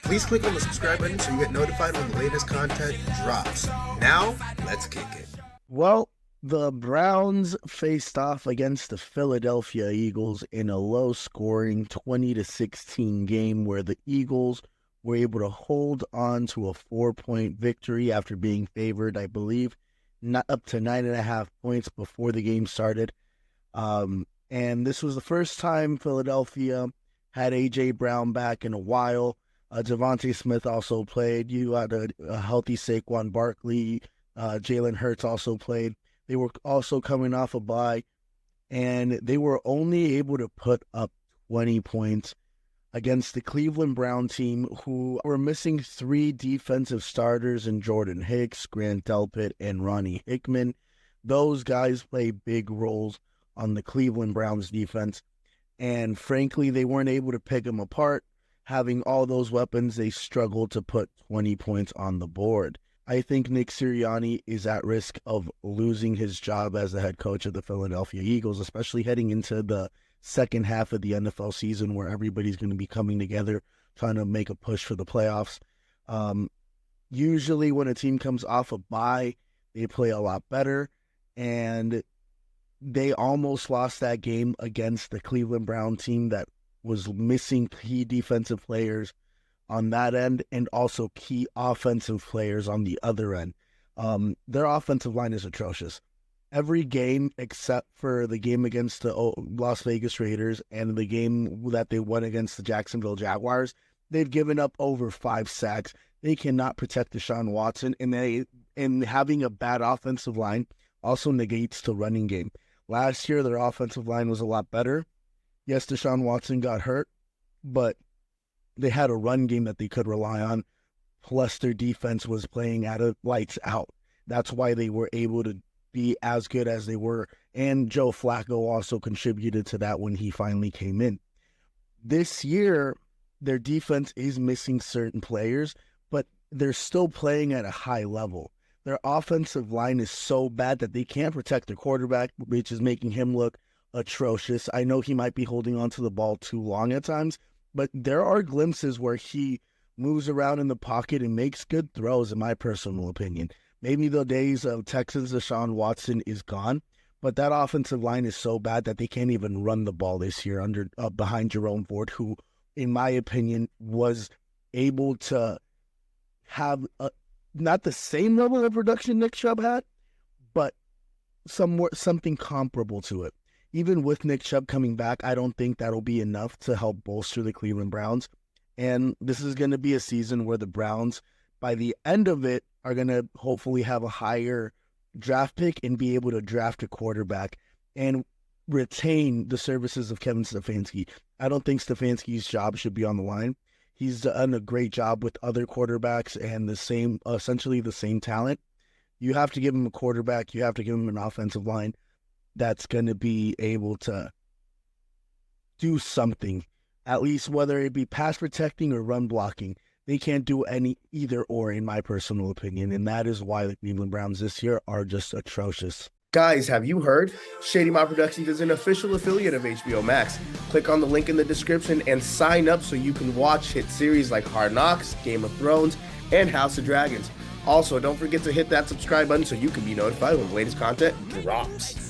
Please click on the subscribe button so you get notified when the latest content drops. Now, let's kick it. Well, the Browns faced off against the Philadelphia Eagles in a low-scoring 20-16 game where the Eagles were able to hold on to a 4-point victory after being favored, I believe, not up to 9.5 points before the game started. And this was the first time Philadelphia had A.J. Brown back in a while. Devontae Smith also played. You had a healthy Saquon Barkley. Jalen Hurts also played. They were also coming off a bye, and they were only able to put up 20 points against the Cleveland Brown team, who were missing 3 defensive starters in Jordan Hicks, Grant Delpit, and Ronnie Hickman. Those guys play big roles on the Cleveland Browns defense, and frankly, they weren't able to pick them apart. Having all those weapons, they struggled to put 20 points on the board. I think Nick Sirianni is at risk of losing his job as the head coach of the Philadelphia Eagles, especially heading into the second half of the NFL season where everybody's going to be coming together, trying to make a push for the playoffs. Usually when a team comes off a bye, they play a lot better, and they almost lost that game against the Cleveland Brown team that was missing key defensive players on that end and also key offensive players on the other end. Their offensive line is atrocious. Every game except for the game against the Las Vegas Raiders and the game that they won against the Jacksonville Jaguars, they've given up over 5 sacks. They cannot protect Deshaun Watson, and having a bad offensive line also negates the running game. Last year, their offensive line was a lot better. Yes, Deshaun Watson got hurt, but they had a run game that they could rely on, plus their defense was playing at a lights out. That's why they were able to be as good as they were, and Joe Flacco also contributed to that when he finally came in. This year, their defense is missing certain players, but they're still playing at a high level. Their offensive line is so bad that they can't protect their quarterback, which is making him look atrocious. I know he might be holding on to the ball too long at times, but there are glimpses where he moves around in the pocket and makes good throws, in my personal opinion. Maybe the days of Texans Deshaun Watson is gone, but that offensive line is so bad that they can't even run the ball this year behind Jerome Ford, who, in my opinion, was able to have not the same level of production Nick Chubb had, but something comparable to it. Even with Nick Chubb coming back, I don't think that'll be enough to help bolster the Cleveland Browns. And this is going to be a season where the Browns, by the end of it, are going to hopefully have a higher draft pick and be able to draft a quarterback and retain the services of Kevin Stefanski. I don't think Stefanski's job should be on the line. He's done a great job with other quarterbacks and essentially the same talent. You have to give him a quarterback. You have to give him an offensive line that's going to be able to do something, at least whether it be pass protecting or run blocking. They can't do either or, in my personal opinion, and that is why the Cleveland Browns this year are just atrocious. Guys, have you heard? Shady Mob Productions is an official affiliate of HBO Max. Click on the link in the description and sign up so you can watch hit series like Hard Knocks, Game of Thrones, and House of Dragons. Also, don't forget to hit that subscribe button so you can be notified when the latest content drops.